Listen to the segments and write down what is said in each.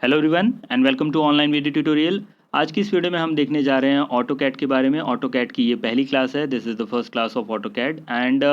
Hello everyone and welcome to online video tutorial. आज की इस वीडियो में हम देखने जा रहे हैं ऑटोकैड के बारे में। ऑटोकैड की ये पहली क्लास है। This is the first class of AutoCAD and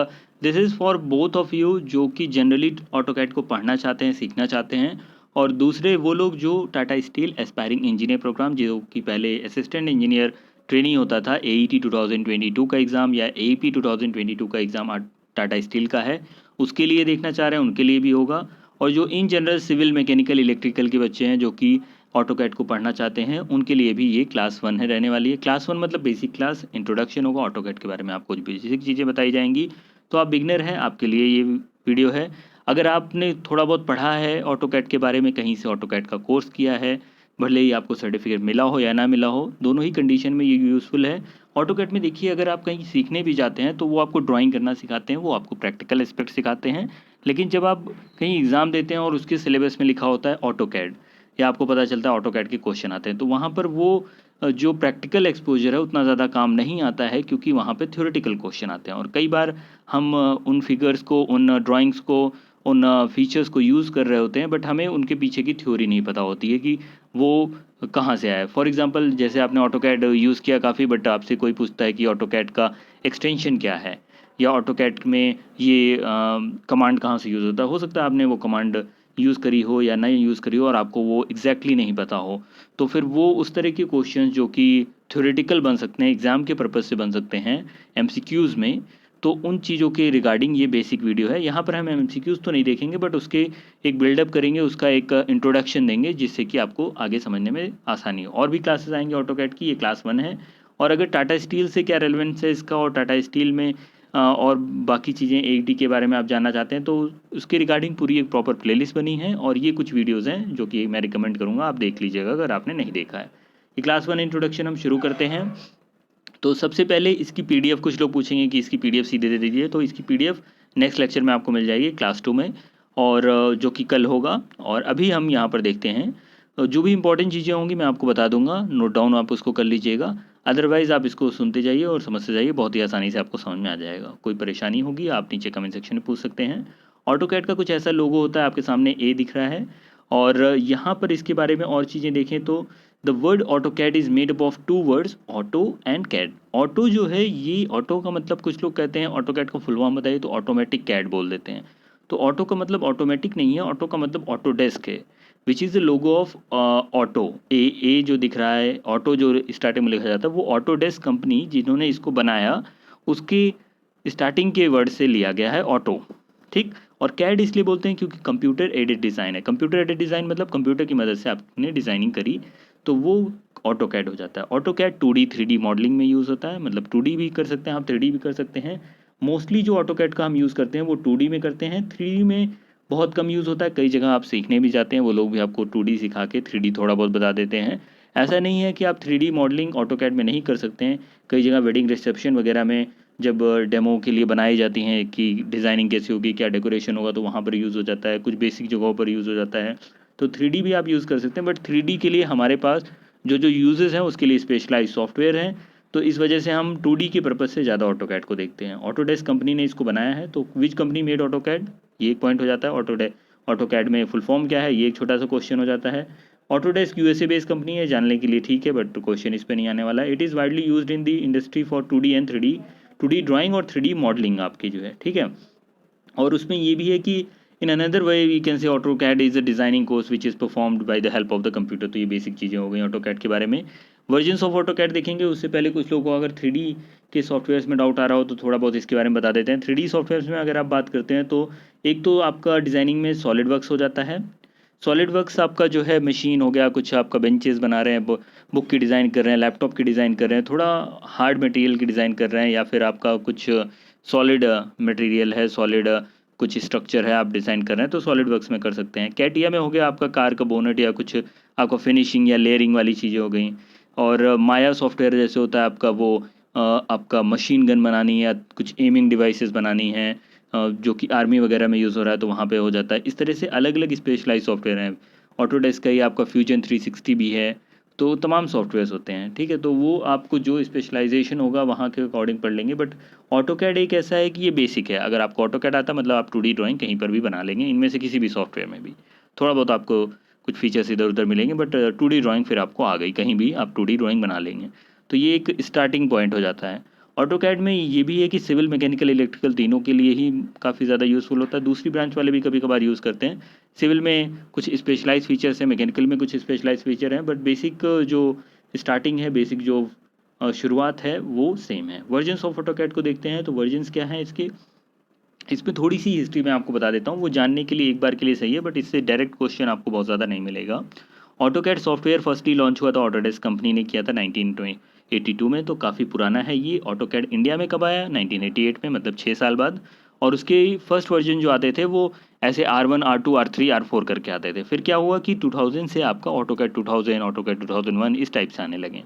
this is for both of you जो कि जनरली ऑटोकैड को पढ़ना चाहते हैं, सीखना चाहते हैं, और दूसरे वो लोग जो Tata Steel aspiring engineer programme, जो कि पहले असिस्टेंट इंजीनियर ट्रेनिंग होता था, AET 2022 का एग्ज़ाम या AEP 2022 का एग्ज़ाम टाटा स्टील का है, उसके लिए देखना चाह रहे हैं, उनके लिए भी होगा। और जो in general civil, mechanical, electrical के बच्चे हैं जो कि ऑटोकैड को पढ़ना चाहते हैं, उनके लिए भी ये क्लास 1 है रहने वाली है। क्लास 1 मतलब बेसिक क्लास, इंट्रोडक्शन होगा ऑटोकैड के बारे में, आपको कुछ बेसिक चीज़ें बताई जाएंगी। तो आप बिगनर हैं, आपके लिए ये वीडियो है। अगर आपने थोड़ा बहुत पढ़ा है ऑटोकैड के बारे में, कहीं से ऑटोकैड का कोर्स किया है, भले ही आपको सर्टिफिकेट मिला हो या ना मिला हो, दोनों ही कंडीशन में ये यूज़फुल है। ऑटोकैड में देखिए, अगर आप कहीं सीखने भी जाते हैं तो वो आपको ड्राइंग करना सिखाते हैं, वो आपको प्रैक्टिकल एस्पेक्ट सिखाते हैं। लेकिन जब आप कहीं एग्ज़ाम देते हैं और उसके सिलेबस में लिखा होता है ऑटोकैड, या आपको पता चलता है ऑटोकैड के क्वेश्चन आते हैं, तो वहाँ पर वो जो प्रैक्टिकल एक्सपोजर है उतना ज़्यादा काम नहीं आता है, क्योंकि वहाँ पे थ्योरेटिकल क्वेश्चन आते हैं। और कई बार हम उन फिगर्स को, उन ड्राइंग्स को, उन फीचर्स को यूज़ कर रहे होते हैं, बट हमें उनके पीछे की थ्योरी नहीं पता होती है कि वो कहाँ से आया है। फॉर एग्जांपल, जैसे आपने ऑटोकैड यूज़ किया काफ़ी, बट आपसे कोई पूछता है कि ऑटोकैड का एक्सटेंशन क्या है, या ऑटोकैड में ये कमांड कहाँ से यूज़ होता है। हो सकता है आपने वो कमांड यूज़ करी हो या नहीं यूज़ करी हो और आपको वो एग्जैक्टली नहीं पता हो, तो फिर वो उस तरह के क्वेश्चन जो कि थ्योरेटिकल बन सकते हैं, एग्ज़ाम के पर्पज़ से बन सकते हैं MCQs में, तो उन चीज़ों के रिगार्डिंग ये बेसिक वीडियो है। यहाँ पर हम MCQs तो नहीं देखेंगे, बट उसके एक बिल्डअप करेंगे, उसका एक इंट्रोडक्शन देंगे, जिससे कि आपको आगे समझने में आसानी हो। और भी क्लासेस आएंगे ऑटोकैड की, ये क्लास 1 है। और अगर टाटा स्टील से क्या रेलेवेंस है इसका, और टाटा स्टील में और बाकी चीज़ें AET के बारे में आप जानना चाहते हैं, तो उसके रिगार्डिंग पूरी एक प्रॉपर प्लेलिस्ट बनी है, और ये कुछ वीडियोज़ हैं जो कि मैं रिकमेंड करूँगा आप देख लीजिएगा अगर आपने नहीं देखा है। ये क्लास 1 इंट्रोडक्शन हम शुरू करते हैं। तो सबसे पहले इसकी PDF, कुछ लोग पूछेंगे कि इसकी PDF सीधे दे दीजिए, तो इसकी PDF नेक्स्ट लेक्चर में आपको मिल जाएगी क्लास 2 में, और जो कि कल होगा। और अभी हम यहाँ पर देखते हैं, जो भी इंपॉर्टेंट चीज़ें होंगी मैं आपको बता दूंगा, नोट डाउन आप उसको कर लीजिएगा। अदरवाइज़ आप इसको सुनते जाइए और समझते जाइए, बहुत ही आसानी से आपको समझ में आ जाएगा। कोई परेशानी होगी आप नीचे कमेंट सेक्शन में पूछ सकते हैं। ऑटोकैड का कुछ ऐसा लोगो होता है, आपके सामने A दिख रहा है, और यहाँ पर इसके बारे में और चीज़ें देखें तो the word AutoCAD is made up of 2 words, auto and CAD. Auto जो है, ये ऑटो का मतलब, कुछ लोग कहते हैं ऑटोकैड का फुल फॉर्म बताइए तो ऑटोमेटिक कैड बोल देते हैं। तो ऑटो का मतलब ऑटोमेटिक नहीं है, ऑटो का मतलब ऑटोडेस्क है, which is the logo of auto. A जो दिख रहा है, ऑटो जो स्टार्टिंग में लिखा जाता है, वो ऑटोडेस्क कंपनी जिन्होंने इसको बनाया, उसके स्टार्टिंग के वर्ड से लिया गया है ऑटो, ठीक। और कैड इसलिए बोलते हैं क्योंकि कंप्यूटर एडेड डिज़ाइन है। कंप्यूटर एडेड डिज़ाइन मतलब कंप्यूटर की मदद से आपने डिज़ाइनिंग करी, तो वो ऑटोकैड हो जाता है। ऑटोकैड 2D 3D मॉडलिंग में यूज़ होता है, मतलब 2D भी कर सकते हैं आप, 3D भी कर सकते हैं। मोस्टली जो ऑटोकैड का हम यूज़ करते हैं वो 2D में करते हैं, 3D में बहुत कम यूज़ होता है। कई जगह आप सीखने भी जाते हैं, वो लोग भी आपको 2D सिखा के 3D थोड़ा बहुत बता देते हैं। ऐसा नहीं है कि आप 3D मॉडलिंग ऑटोकैड में नहीं कर सकते हैं। कई जगह वेडिंग रिसेप्शन वगैरह में जब डेमो के लिए बनाई जाती हैं कि डिज़ाइनिंग कैसी होगी, क्या डेकोरेशन होगा, तो वहाँ पर यूज़ हो जाता है। कुछ बेसिक जगहों पर यूज़ हो जाता है। तो 3D भी आप यूज़ कर सकते हैं, बट 3D के लिए हमारे पास जो यूजेस हैं उसके लिए स्पेशलाइज सॉफ्टवेयर हैं। तो इस वजह से हम 2D के पर्पज़ से ज़्यादा ऑटोकैड को देखते हैं। ऑटोडेस्क कंपनी ने इसको बनाया है, तो विच कंपनी मेड ऑटोकैड, ये एक पॉइंट हो जाता है। ऑटोकैड में फुल फॉर्म क्या है, ये एक छोटा सा क्वेश्चन हो जाता है। ऑटोडेस्क USA बेस्ड कंपनी है, जानने के लिए ठीक है, बट क्वेश्चन इस पर नहीं आने वाला। It is widely used in the industry for 2D and 3D, 2D drawing और 3D मॉडलिंग आपकी जो है, ठीक है। और उसमें ये भी है कि in another way we can say AutoCAD is a designing course which is performed by the help of the computer. तो ये बेसिक चीज़ें हो गई ऑटोकैड के बारे में। वर्जन्स ऑफ ऑटोकैड देखेंगे, उससे पहले कुछ लोगों को अगर 3D के सॉफ्टवेयर्स में डाउट आ रहा हो तो थोड़ा बहुत इसके बारे में बता देते हैं। 3D सॉफ्टवेयर्स में अगर आप बात करते हैं तो एक तो आपका डिज़ाइनिंग में सॉलिड वर्क्स हो जाता है। सॉलिड वर्क्स आपका जो है मशीन हो गया, कुछ आपका बेंचेस बना रहे हैं, बुक की डिज़ाइन कर रहे हैं, लैपटॉप की डिज़ाइन कर रहे हैं, थोड़ा हार्ड मटेरियल की डिज़ाइन कर रहे हैं, या फिर आपका कुछ सॉलिड मटेरियल है, सॉलिड कुछ स्ट्रक्चर है आप डिज़ाइन कर रहे हैं, तो सॉलिड वर्क्स में कर सकते हैं। कैटिया में हो गया आपका कार का बोनट या कुछ आपका फिनिशिंग या लेयरिंग वाली चीज़ें हो गई। और माया सॉफ्टवेयर जैसे होता है आपका वो आपका मशीन गन बनानी है या कुछ एमिंग डिवाइसेस बनानी है, जो कि आर्मी वगैरह में यूज़ हो रहा है, तो वहाँ पे हो जाता है। इस तरह से अलग अलग स्पेशलाइज सॉफ्टवेयर हैं। ऑटोडेस्क का ही आपका फ्यूजन 360 भी है, तो तमाम सॉफ्टवेयर्स होते हैं, ठीक है। तो वो आपको जो स्पेशलाइजेशन होगा वहाँ के अकॉर्डिंग पढ़ लेंगे। बट ऑटोकैड एक ऐसा है कि ये बेसिक है, अगर आपको ऑटोकैड आता मतलब आप 2D ड्राइंग कहीं पर भी बना लेंगे, इनमें से किसी भी सॉफ्टवेयर में भी। थोड़ा बहुत आपको कुछ फीचर्स इधर उधर मिलेंगे, बट 2D ड्राइंग फिर आपको आ गई, कहीं भी आप 2D ड्राइंग बना लेंगे। तो ये एक स्टार्टिंग पॉइंट हो जाता है। ऑटोकैड में ये भी है कि सिविल, मैकेनिकल, इलेक्ट्रिकल तीनों के लिए ही काफ़ी ज़्यादा यूज़फुल होता है। दूसरी ब्रांच वाले भी कभी कभार यूज़ करते हैं। सिविल में कुछ स्पेशलाइज फीचर्स हैं, मैकेनिकल में कुछ स्पेशलाइज फीचर हैं, बट बेसिक जो स्टार्टिंग है, बेसिक जो शुरुआत है वो सेम है। वर्जन्स ऑफ ऑटोकैड को देखते हैं। तो वर्जन्स क्या है इसके, इसमें थोड़ी सी हिस्ट्री मैं आपको बता देता हूँ, वो जानने के लिए एक बार के लिए सही है, बट इससे डायरेक्ट क्वेश्चन आपको बहुत ज़्यादा नहीं मिलेगा। ऑटोकैड सॉफ्टवेयर फर्स्टली लॉन्च हुआ था, ऑटोडेस्क कंपनी ने किया था 1982 में, तो काफ़ी पुराना है ये। ऑटोकैड इंडिया में कब आया, 1988 में, मतलब 6 साल बाद। और उसके फर्स्ट वर्जन जो आते थे वो ऐसे R1, R2, R3, R4 करके आते थे। फिर क्या हुआ कि 2000 से आपका ऑटोकैड 2000, ऑटोकैड 2001 इस टाइप से आने लगे।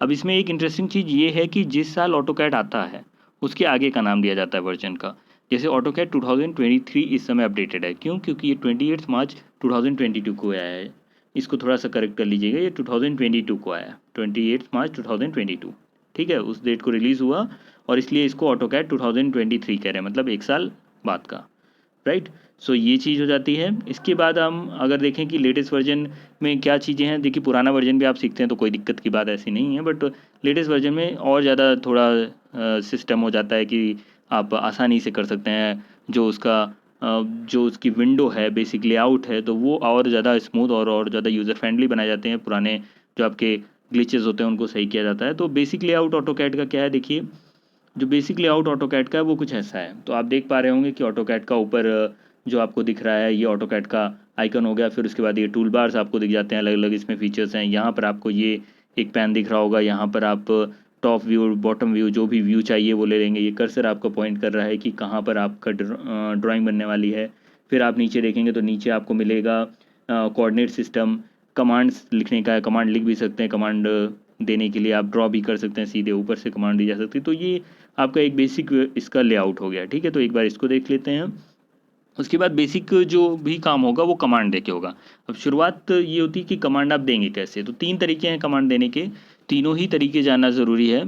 अब इसमें एक इंटरेस्टिंग चीज़ ये है कि जिस साल ऑटोकैड आता है उसके आगे का नाम दिया जाता है वर्जन का। जैसे ऑटोकैड 2023 इस समय अपडेटेड है, क्यों? क्योंकि ये 28 मार्च 2022 को आया है। इसको थोड़ा सा करेक्ट कर लीजिएगा, ये 2022 को आया, 28 मार्च 2022, ठीक है, उस डेट को रिलीज़ हुआ, और इसलिए इसको ऑटोकैड 2023 कह रहे हैं, मतलब 1 साल बाद का, राइट। सो ये चीज़ हो जाती है। इसके बाद हम अगर देखें कि लेटेस्ट वर्जन में क्या चीज़ें हैं, देखिए पुराना वर्जन भी आप सीखते हैं तो कोई दिक्कत की बात ऐसी नहीं है, बट लेटेस्ट वर्जन में और ज़्यादा थोड़ा सिस्टम हो जाता है कि आप आसानी से कर सकते हैं। जो उसका जो उसकी विंडो है, बेसिक लेआउट है, तो वो और ज़्यादा स्मूथ और ज़्यादा यूज़र फ्रेंडली बनाए जाते हैं। पुराने जो आपके ग्लिचेस होते हैं उनको सही किया जाता है। तो बेसिक लेआउट ऑटोकैड का क्या है, देखिए जो बेसिक लेआउट ऑटोकैड का है वो कुछ ऐसा है। तो आप देख पा रहे होंगे कि ऑटोकैड का ऊपर जो आपको दिख रहा है ये ऑटोकैड का आइकन हो गया। फिर उसके बाद ये टूल बार्स आपको दिख जाते हैं, अलग अलग इसमें फीचर्स हैं। यहाँ पर आपको ये एक पैन दिख रहा होगा, यहाँ पर आप टॉप व्यू, बॉटम व्यू, जो भी व्यू चाहिए वो ले लेंगे। ये कर्सर आपको पॉइंट कर रहा है कि कहाँ पर आपका ड्राइंग बनने वाली है। फिर आप नीचे देखेंगे तो नीचे आपको मिलेगा कोऑर्डिनेट सिस्टम, कमांड्स लिखने का है, कमांड लिख भी सकते हैं, कमांड देने के लिए आप ड्रॉ भी कर सकते हैं, सीधे ऊपर से कमांड दी जा सकती है। तो ये आपका एक बेसिक इसका लेआउट हो गया, ठीक है। तो एक बार इसको देख लेते हैं। उसके बाद बेसिक जो भी काम होगा वो कमांड दे के होगा। अब शुरुआत ये होती है कि कमांड आप देंगे कैसे। तो 3 तरीके हैं कमांड देने के, तीनों ही तरीके जानना ज़रूरी है।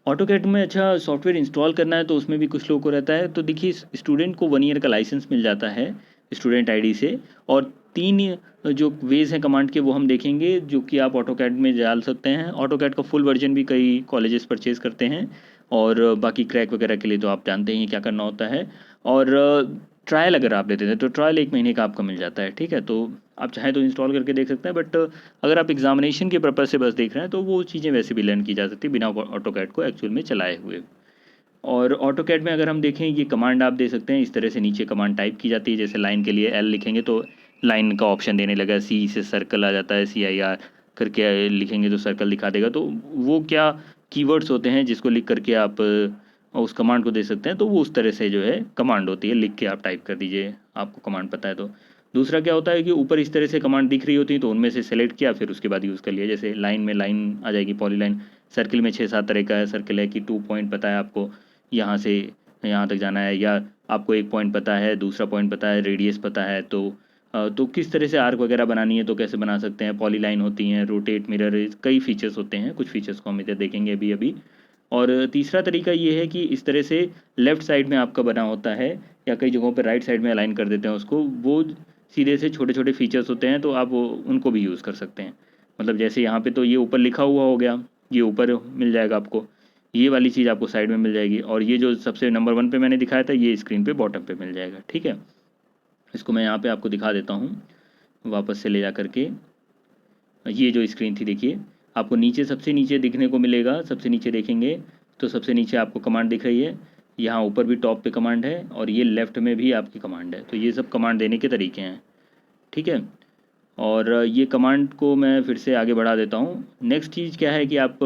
ऑटोकैड में अच्छा सॉफ्टवेयर इंस्टॉल करना है तो उसमें भी कुछ लोगों को रहता है। तो देखिए स्टूडेंट को 1 ईयर का लाइसेंस मिल जाता है स्टूडेंट आईडी से, और 3 जो वेज़ हैं कमांड के वो हम देखेंगे, जो कि आप ऑटोकैड में डाल सकते हैं। ऑटोकैड का फुल वर्जन भी कई कॉलेजेस परचेज़ करते हैं, और बाकी क्रैक वगैरह के लिए तो आप जानते ही क्या करना होता है। और ट्रायल अगर आप लेते थे तो ट्रायल 1 महीने का आपका मिल जाता है, ठीक है। तो आप चाहें तो इंस्टॉल करके देख सकते हैं, बट अगर आप एग्जामिनेशन के पर्पज़ से बस देख रहे हैं तो वो चीज़ें वैसे भी लर्न की जा सकती है बिना ऑटोकैड को एक्चुअल में चलाए हुए। और ऑटोकैड में अगर हम देखें, ये कमांड आप दे सकते हैं, इस तरह से नीचे कमांड टाइप की जाती है। जैसे लाइन के लिए L लिखेंगे तो लाइन का ऑप्शन देने लगा, C से सर्कल आ जाता है, CIR करके लिखेंगे तो सर्कल दिखा देगा। तो वो क्या कीवर्ड्स होते हैं जिसको लिख करके आप उस कमांड को दे सकते हैं। तो वो उस तरह से जो है कमांड होती है, लिख के आप टाइप कर दीजिए, आपको कमांड पता है तो। दूसरा क्या होता है कि ऊपर इस तरह से कमांड दिख रही होती है तो उनमें से सेलेक्ट किया, फिर उसके बाद यूज़ कर लिया। जैसे लाइन में लाइन आ जाएगी, पॉलीलाइन। सर्किल में 6-7 तरह का है। सर्किल है कि 2 पॉइंट पता है आपको, यहाँ से यहाँ तक जाना है, या आपको 1 पॉइंट पता है, दूसरा पॉइंट पता है, रेडियस पता है, तो किस तरह से आर्क वगैरह बनानी है तो कैसे बना सकते हैं। पॉलीलाइन होती हैं, रोटेट, मिरर, कई फीचर्स होते हैं। कुछ फीचर्स को हम इधर देखेंगे अभी अभी। और तीसरा तरीका ये है कि इस तरह से लेफ़्ट साइड में आपका बना होता है, या कई जगहों पर राइट साइड में अलाइन कर देते हैं उसको। वो सीधे से छोटे छोटे फीचर्स होते हैं, तो आप उनको भी यूज़ कर सकते हैं। मतलब जैसे यहाँ पे तो ये ऊपर लिखा हुआ हो गया, ये ऊपर मिल जाएगा आपको, ये वाली चीज़ आपको साइड में मिल जाएगी, और ये जो सबसे नंबर 1 पे मैंने दिखाया था ये स्क्रीन पे बॉटम पे मिल जाएगा, ठीक है। इसको मैं यहाँ पे आपको दिखा देता हूँ वापस से ले जा करके। ये जो स्क्रीन थी देखिए, आपको नीचे सबसे नीचे दिखने को मिलेगा। सबसे नीचे देखेंगे तो सबसे नीचे आपको कमांड दिख रही है, यहाँ ऊपर भी टॉप पे कमांड है, और ये लेफ़्ट में भी आपकी कमांड है। तो ये सब कमांड देने के तरीके हैं, ठीक है। और ये कमांड को मैं फिर से आगे बढ़ा देता हूँ। नेक्स्ट चीज़ क्या है कि आप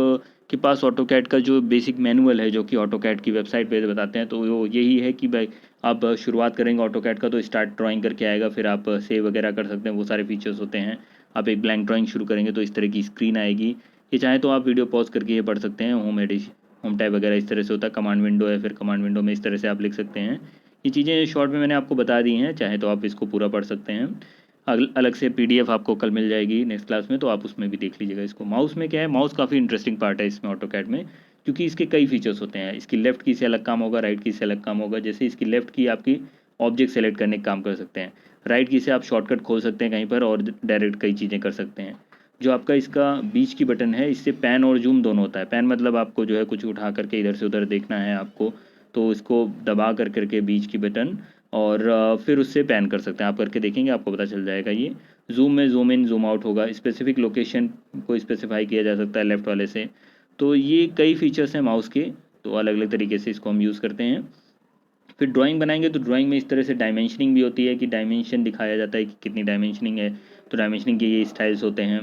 के पास ऑटोकैड का जो बेसिक मैनुअल है, जो कि ऑटोकैड की वेबसाइट पे बताते हैं, तो वो यही है कि भाई आप शुरुआत करेंगे ऑटोकैड का तो स्टार्ट ड्राइंग करके आएगा, फिर आप सेव वगैरह कर सकते हैं, वो सारे फीचर्स होते हैं। आप एक ब्लैंक ड्राइंग शुरू करेंगे तो इस तरह की स्क्रीन आएगी। ये चाहे तो आप वीडियो पॉज करके ये पढ़ सकते हैं। होम टैब वगैरह इस तरह से होता है। कमांड विंडो है, फिर कमांड विंडो में इस तरह से आप लिख सकते हैं। ये चीज़ें शॉर्ट में मैंने आपको बता दी हैं, चाहे तो आप इसको पूरा पढ़ सकते हैं। अलग से PDF आपको कल मिल जाएगी नेक्स्ट क्लास में, तो आप उसमें भी देख लीजिएगा इसको। माउस में क्या है, माउस काफ़ी इंटरेस्टिंग पार्ट है इसमें ऑटोकैड में, क्योंकि इसके कई फीचर्स होते हैं। इसकी लेफ़्ट की से अलग काम होगा, राइट की से अलग काम होगा। जैसे इसकी लेफ़्ट की आपकी ऑब्जेक्ट सेलेक्ट करने का काम कर सकते हैं, राइट की से आप शॉर्टकट खोल सकते हैं कहीं पर और डायरेक्ट कई चीज़ें कर सकते हैं। जो आपका इसका बीच की बटन है, इससे पैन और जूम दोनों होता है। पैन मतलब आपको जो है कुछ उठा करके इधर से उधर देखना है आपको, तो इसको दबा कर करके बीच की बटन और फिर उससे पैन कर सकते हैं। आप करके देखेंगे आपको पता चल जाएगा। ये जूम में जूम इन जूम आउट होगा, स्पेसिफिक लोकेशन को स्पेसिफाई किया जा सकता है लेफ़्ट वाले से। तो ये कई फीचर्स हैं माउस के, तो अलग अलग तरीके से इसको हम यूज़ करते हैं। फिर ड्राइंग बनाएंगे तो ड्राइंग में इस तरह से डायमेंशनिंग भी होती है कि डायमेंशन दिखाया जाता है कि कितनी डायमेंशनिंग है, तो डायमेंशनिंग के ये स्टाइल्स होते हैं।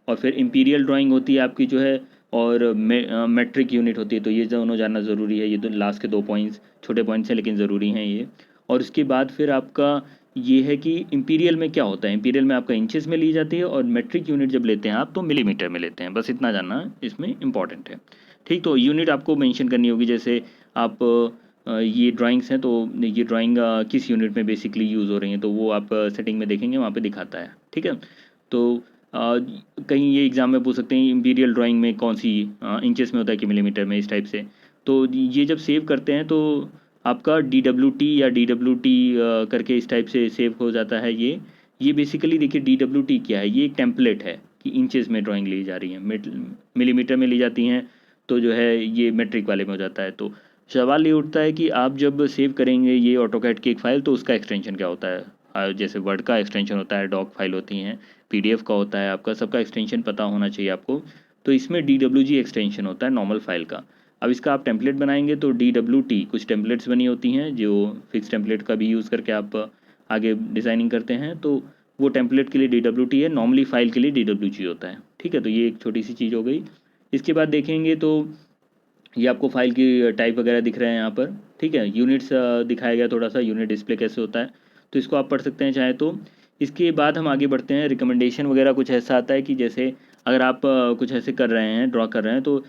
और फिर इम्पीरियल ड्राइंग होती है आपकी जो है, और मेट्रिक यूनिट होती है। तो ये दोनों जानना ज़रूरी है। ये दो लास्ट के 2 पॉइंट्स छोटे पॉइंट्स हैं लेकिन ज़रूरी हैं ये। और उसके बाद फिर आपका ये है कि इम्पीरियल में क्या होता है। इम्पीरियल में आपका इंचेस में ली जाती है और मेट्रिक यूनिट जब लेते हैं आप तो मिलीमीटर में लेते हैं। बस इतना जानना इसमें इंपॉर्टेंट है। ठीक, तो यूनिट आपको मेंशन करनी होगी। जैसे आप ये ड्राइंग्स हैं तो ये ड्राइंग किस यूनिट में बेसिकली यूज़ हो रही हैं, तो वो आप सेटिंग में देखेंगे, वहाँ पे दिखाता है। ठीक है, तो कहीं ये एग्ज़ाम में पूछ सकते हैं इंपीरियल ड्राइंग में कौन सी इंचेस में होता है कि मिलीमीटर में, इस टाइप से। तो ये जब सेव करते हैं तो आपका DWT या DWT करके इस टाइप से सेव हो जाता है। ये बेसिकली देखिए DWT क्या है, ये एक टेम्पलेट है कि इंचेस में ड्राइंग ली जा रही है, मिलीमीटर में ली जाती हैं तो जो है ये मेट्रिक वाले में हो जाता है। तो सवाल ये उठता है कि आप जब सेव करेंगे ये ऑटोकैड की एक फ़ाइल तो उसका एक्सटेंशन क्या होता है। जैसे वर्ड का एक्सटेंशन होता है, डॉक फाइल होती हैं, PDF का होता है, आपका सबका एक्सटेंशन पता होना चाहिए आपको। तो इसमें DWG एक्सटेंशन होता है नॉर्मल फाइल का। अब इसका आप टेम्पलेट बनाएंगे तो DWT कुछ टेम्पलेट्स बनी होती हैं जो फिक्स टेम्पलेट का भी यूज़ करके आप आगे डिज़ाइनिंग करते हैं। तो वो टेम्पलेट के लिए DWT है, नॉर्मली फाइल के लिए DWG होता है। ठीक है, तो ये एक छोटी सी चीज़ हो गई। इसके बाद देखेंगे तो ये आपको फाइल की टाइप वगैरह दिख रहे हैं यहाँ पर। ठीक है, यूनिट्स दिखाया गया थोड़ा सा, यूनिट डिस्प्ले कैसे होता है तो इसको आप पढ़ सकते हैं चाहे तो। इसके बाद हम आगे बढ़ते हैं। रिकमेंडेशन वगैरह कुछ ऐसा आता है कि जैसे अगर आप कुछ ऐसे कर रहे हैं, ड्रॉ कर रहे हैं, तो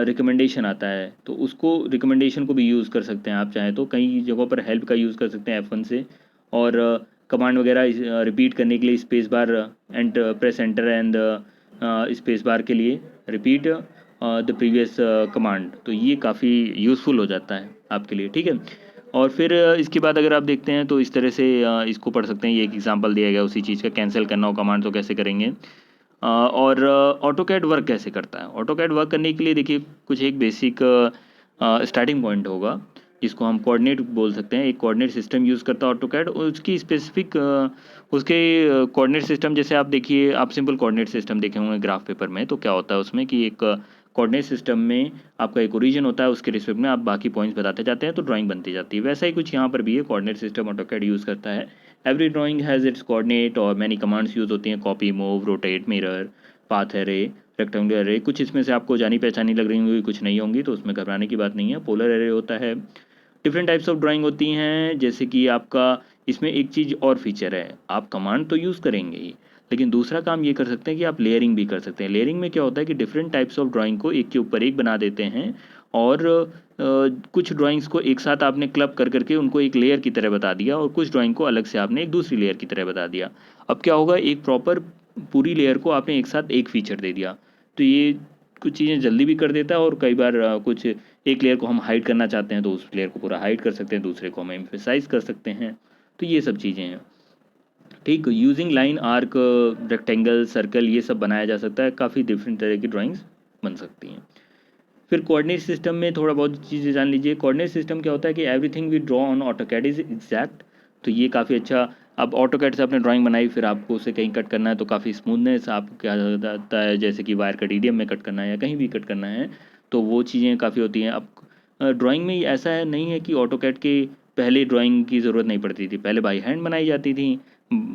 रिकमेंडेशन आता है, तो उसको रिकमेंडेशन को भी यूज़ कर सकते हैं आप चाहें तो। कई जगहों पर हेल्प का यूज़ कर सकते हैं F1 से, और कमांड वगैरह रिपीट करने के लिए space bar and press enter and space bar के लिए रिपीट द प्रीवियस कमांड, तो ये काफ़ी यूज़फुल हो जाता है आपके लिए। ठीक है, और फिर इसके बाद अगर आप देखते हैं तो इस तरह से इसको पढ़ सकते हैं। ये एक एग्जांपल दिया गया उसी चीज़ का, कैंसिल करना हो कमांड तो कैसे करेंगे। और ऑटोकैड वर्क कैसे करता है। ऑटोकैड वर्क करने के लिए देखिए कुछ एक बेसिक स्टार्टिंग पॉइंट होगा जिसको हम कोऑर्डिनेट बोल सकते हैं। एक कोऑर्डिनेट सिस्टम यूज़ करता है ऑटोकैड, और उसकी स्पेसिफिक उसके कोऑर्डिनेट सिस्टम, जैसे आप देखिए, आप सिंपल कोऑर्डिनेट सिस्टम देखे होंगे ग्राफ पेपर में, तो क्या होता है उसमें कि एक कोऑर्डिनेट सिस्टम में आपका एक ओरिजिन होता है, उसके रिस्पेक्ट में आप बाकी पॉइंट्स बताते जाते हैं तो ड्राइंग बनती जाती है। वैसा ही कुछ यहाँ पर भी है, कोऑर्डिनेट सिस्टम ऑटोकैड यूज़ करता है। Every drawing has its coordinate और मैनी कमांड्स यूज़ होती हैं, copy, move, rotate, mirror, path array, rectangular array. कुछ इसमें से आपको जानी पहचानी लग रही होंगी, कुछ नहीं होंगी, तो उसमें घबराने की बात नहीं है। पोलर एरे होता है। डिफरेंट टाइप्स ऑफ ड्राइंग होती हैं, जैसे कि आपका इसमें एक चीज़ और फीचर है, आप कमांड तो यूज़ करेंगे ही, लेकिन दूसरा काम ये कर सकते हैं कि आप लेयरिंग भी कर सकते हैं। लेयरिंग में क्या होता है कि डिफरेंट टाइप्स ऑफ ड्राइंग को एक के ऊपर एक बना देते हैं, और कुछ ड्राइंग्स को एक साथ आपने क्लब कर करके उनको एक लेयर की तरह बता दिया, और कुछ ड्राइंग को अलग से आपने एक दूसरी लेयर की तरह बता दिया। अब क्या होगा, एक प्रॉपर पूरी लेयर को आपने एक साथ एक फीचर दे दिया, तो ये कुछ चीज़ें जल्दी भी कर देता है। और कई बार कुछ एक लेयर को हम हाइड करना चाहते हैं तो उस लेयर को पूरा हाइड कर सकते हैं, दूसरे को हम एम्फेसाइज कर सकते हैं। तो ये सब चीज़ें हैं। ठीक, using line, arc, rectangle, circle, ये सब बनाया जा सकता है। काफ़ी डिफरेंट तरह की ड्राइंग्स बन सकती हैं। फिर कोऑर्डिनेट सिस्टम में थोड़ा बहुत चीज़ें जान लीजिए। कोऑर्डिनेट सिस्टम क्या होता है कि everything we draw on AutoCAD is exact. तो ये काफ़ी अच्छा, अब ऑटोकैड से आपने ड्राइंग बनाई, फिर आपको उसे कहीं कट करना है तो काफ़ी स्मूथनेस आप क्या जाता है, जैसे कि वायर कट ईडीएम में कट करना है या कहीं भी कट करना है, तो वो चीज़ें काफ़ी होती हैं। अब ड्राइंग में ऐसा है नहीं है कि ऑटोकैड के पहले ड्राइंग की ज़रूरत नहीं पड़ती थी, पहले बाई हैंड बनाई जाती थी।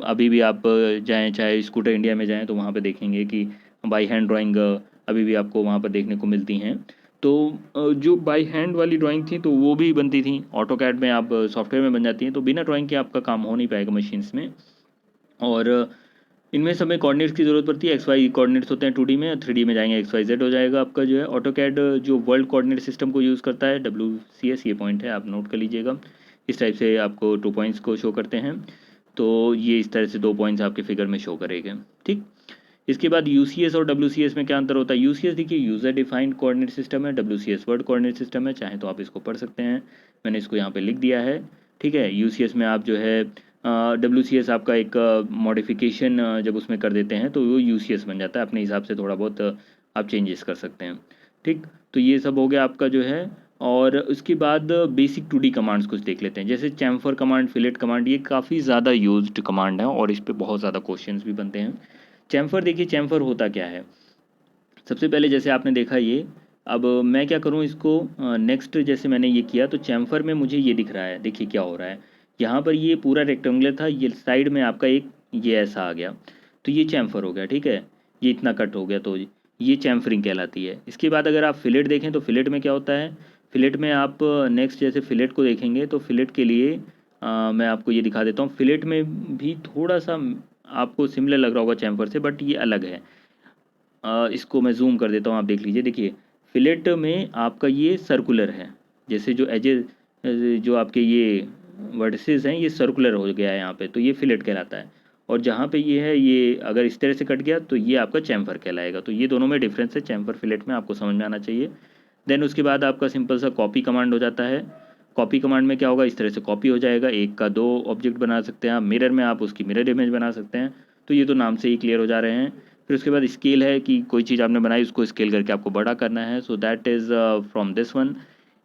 अभी भी आप जाएँ चाहे स्कूटर इंडिया में जाएँ तो वहाँ पे देखेंगे कि बाई हैंड ड्राइंग अभी भी आपको वहाँ पर देखने को मिलती हैं। तो जो बाई हैंड वाली ड्राइंग थी तो वो भी बनती थी, ऑटोकैड में आप सॉफ्टवेयर में बन जाती हैं, तो बिना ड्राइंग के आपका काम हो नहीं पाएगा मशीन्स में। और इनमें सब में कोऑर्डिनेट्स की ज़रूरत पड़ती है। एक्स वाई कोऑर्डिनेट्स होते हैं 2D में, 3D में जाएंगे XYZ हो जाएगा आपका जो है। ऑटोकैड जो वर्ल्ड कोऑर्डिनेट सिस्टम को यूज़ करता है, WCS, ये पॉइंट है, आप नोट कर लीजिएगा। इस टाइप से आपको 2 पॉइंट्स को शो करते हैं, तो ये इस तरह से 2 पॉइंट्स आपके फिगर में शो करेंगे। ठीक, इसके बाद UCS और WCS में क्या अंतर होता है। UCS देखिए यूज़र डिफाइंड कोऑर्डिनेट सिस्टम है, WCS वर्ड कोऑर्डिनेट सिस्टम है। चाहे तो आप इसको पढ़ सकते हैं, मैंने इसको यहाँ पे लिख दिया है। ठीक है, UCS में आप जो है WCS आपका एक मॉडिफिकेशन जब उसमें कर देते हैं तो वो UCS बन जाता है। अपने हिसाब से थोड़ा बहुत आप चेंजेस कर सकते हैं। ठीक, तो ये सब हो गया आपका जो है। और उसके बाद बेसिक 2D कमांड्स कुछ देख लेते हैं, जैसे चैम्फर कमांड, फिलेट कमांड, ये काफ़ी ज़्यादा यूज्ड कमांड है और इस पे बहुत ज़्यादा क्वेश्चंस भी बनते हैं। चैम्फर देखिए, चैम्फर होता क्या है। सबसे पहले जैसे आपने देखा ये, अब मैं क्या करूँ इसको नेक्स्ट, जैसे मैंने ये किया तो चैम्फर में मुझे ये दिख रहा है, देखिए क्या हो रहा है। यहाँ पर ये पूरा रेक्टेंगुलर था, ये साइड में आपका एक ये ऐसा आ गया, तो ये चैम्फर हो गया। ठीक है, ये इतना कट हो गया, तो ये चैम्फरिंग कहलाती है। इसके बाद अगर आप फिलेट देखें तो फिलेट में क्या होता है, फिलेट में आप नेक्स्ट जैसे फिलेट को देखेंगे तो फिलेट के लिए मैं आपको ये दिखा देता हूँ। फिलेट में भी थोड़ा सा आपको सिमिलर लग रहा होगा चैम्फर से, बट ये अलग है। इसको मैं जूम कर देता हूँ, आप देख लीजिए। देखिए फिलेट में आपका ये सर्कुलर है, जैसे जो एजेस जो आपके ये वर्टिसेस हैं ये सर्कुलर हो गया है यहाँ पे, तो ये फिलेट कहलाता है। और जहाँ पे ये है, ये अगर इस तरह से कट गया तो ये आपका चैम्फर कहलाएगा। तो ये दोनों में डिफरेंस है चैम्फर फिलेट में, आपको समझ में आना चाहिए। देन उसके बाद आपका सिंपल सा कॉपी कमांड हो जाता है। कॉपी कमांड में क्या होगा, इस तरह से कॉपी हो जाएगा, एक का दो ऑब्जेक्ट बना सकते हैं आप। मिरर में आप उसकी मिरर इमेज बना सकते हैं। तो ये तो नाम से ही क्लियर हो जा रहे हैं। फिर उसके बाद स्केल है कि कोई चीज़ आपने बनाई उसको स्केल करके आपको बड़ा करना है। So that is from this one.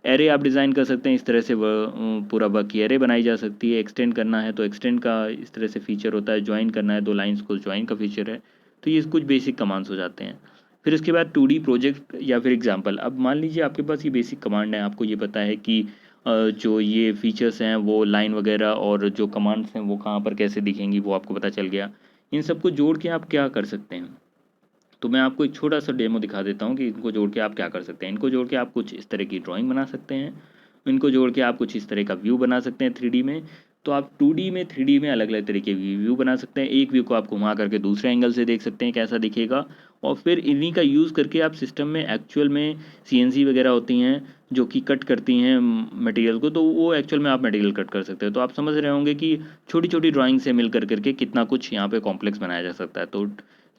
Array आप डिज़ाइन कर सकते हैं, इस तरह से पूरा वर्क की एरे बनाई जा सकती है। एक्सटेंड करना है तो एक्सटेंड का इस तरह से फीचर होता है। ज्वाइन करना है दो लाइंस को, ज्वाइन का फीचर है। तो ये कुछ बेसिक कमांड्स हो जाते हैं। फिर उसके बाद 2D प्रोजेक्ट या फिर एग्जांपल। अब मान लीजिए आपके पास ये बेसिक कमांड है, आपको ये पता है कि जो ये फीचर्स हैं वो लाइन वगैरह और जो कमांड्स हैं वो कहाँ पर कैसे दिखेंगी वो आपको पता चल गया। इन सबको जोड़ के आप क्या कर सकते हैं, तो मैं आपको एक छोटा सा डेमो दिखा देता हूँ कि इनको जोड़ के आप क्या कर सकते हैं। इनको जोड़ के आप कुछ इस तरह की ड्राइंग बना सकते हैं। इनको जोड़ के आप कुछ इस तरह का व्यू बना सकते हैं 3D में। तो आप 2D में 3D में अलग अलग तरीके के व्यू बना सकते हैं। एक व्यू को आप घुमा करके दूसरे एंगल से देख सकते हैं कैसा दिखेगा। और फिर इन्हीं का यूज़ करके आप सिस्टम में एक्चुअल में CNC वगैरह होती हैं जो कि कट करती हैं मटेरियल को, तो वो एक्चुअल में आप मटेरियल कट कर सकते हो। तो आप समझ रहे होंगे कि छोटी छोटी ड्राइंग से मिल करके कितना कुछ यहाँ पे कॉम्प्लेक्स बनाया जा सकता है। तो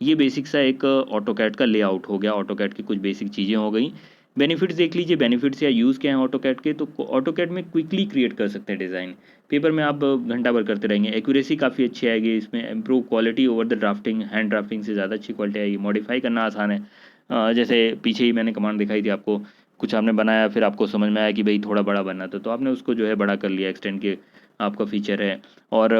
ये बेसिक सा एक ऑटोकैड का लेआउट हो गया, ऑटोकैड की कुछ बेसिक चीज़ें हो गई। बेनिफिट्स देख लीजिए, बेनिफिट्स या यूज़ क्या है ऑटोकैड के। तो ऑटोकैड में क्विकली क्रिएट कर सकते हैं डिज़ाइन, पेपर में आप घंटा भर करते रहेंगे। एक्यूरेसी काफ़ी अच्छी आएगी इसमें, improve quality over the drafting, hand drafting से ज़्यादा अच्छी क्वालिटी आएगी। मॉडिफाई करना आसान है। जैसे पीछे ही मैंने कमांड दिखाई थी आपको, कुछ आपने बनाया फिर आपको समझ में आया कि भाई थोड़ा बड़ा बनना था, तो आपने उसको जो है बड़ा कर लिया, एक्सटेंड के आपका फीचर है। और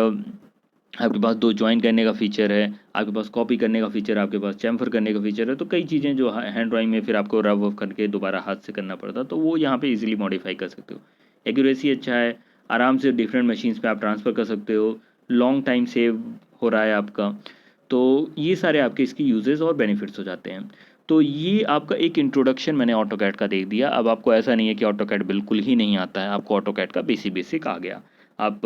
आपके पास दो ज्वाइन करने का फीचर है, आपके पास कॉपी करने का फीचर है, आपके पास चैम्फर करने का फीचर है। तो कई चीज़ें जो हैंड ड्राइंग में फिर आपको रब वफ करके दोबारा हाथ से करना पड़ता, तो वो यहाँ पे इजीली मॉडिफाई कर सकते हो। एक्यूरेसी अच्छा है, आराम से डिफरेंट मशीन्स पे आप ट्रांसफ़र कर सकते हो, लॉन्ग टाइम सेव हो रहा है आपका। तो ये सारे आपके इसकी यूजेस और बेनिफिट्स हो जाते हैं। तो ये आपका एक इंट्रोडक्शन मैंने ऑटोकैड का दे दिया। अब आपको ऐसा नहीं है कि ऑटोकैड बिल्कुल ही नहीं आता है, आपको ऑटोकैड का बेसिक आ गया। आप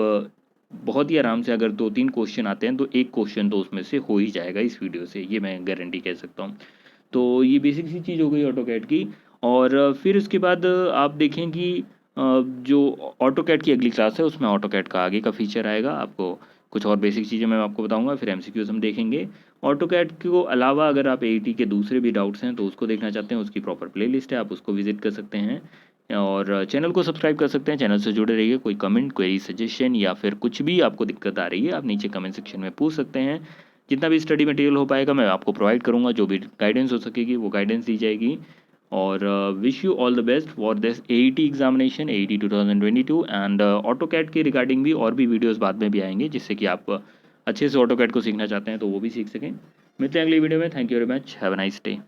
बहुत ही आराम से, अगर 2-3 क्वेश्चन आते हैं तो एक क्वेश्चन तो उसमें से हो ही जाएगा इस वीडियो से, ये मैं गारंटी कह सकता हूँ। तो ये बेसिक सी चीज़ हो गई ऑटोकैड की। और फिर उसके बाद आप देखें कि जो ऑटोकैड की अगली क्लास है उसमें ऑटोकैड का आगे का फीचर आएगा। आपको कुछ और बेसिक चीज़ें मैं आपको बताऊंगा, फिर MCQs हम देखेंगे। ऑटोकैड को अलावा अगर आप AET के दूसरे भी डाउट्स हैं तो उसको देखना चाहते हैं, उसकी प्रॉपर प्लेलिस्ट है, आप उसको विजिट कर सकते हैं। और चैनल को सब्सक्राइब कर सकते हैं, चैनल से जुड़े रहिए। कोई कमेंट, क्वेरी, सजेशन या फिर कुछ भी आपको दिक्कत आ रही है आप नीचे कमेंट सेक्शन में पूछ सकते हैं। जितना भी स्टडी मटेरियल हो पाएगा मैं आपको प्रोवाइड करूँगा, जो भी गाइडेंस हो सकेगी वो गाइडेंस दी जाएगी। और wish you all the best for this AET examination, AET 2022। And AutoCAD के रिगार्डिंग भी और भी वीडियोज़ बाद में भी आएंगे, जिससे कि आप अच्छे से ऑटोकैड को सीखना चाहते हैं तो वो भी सीख सकें। मिलते हैं अगली वीडियो में। Thank you very much, have a nice day.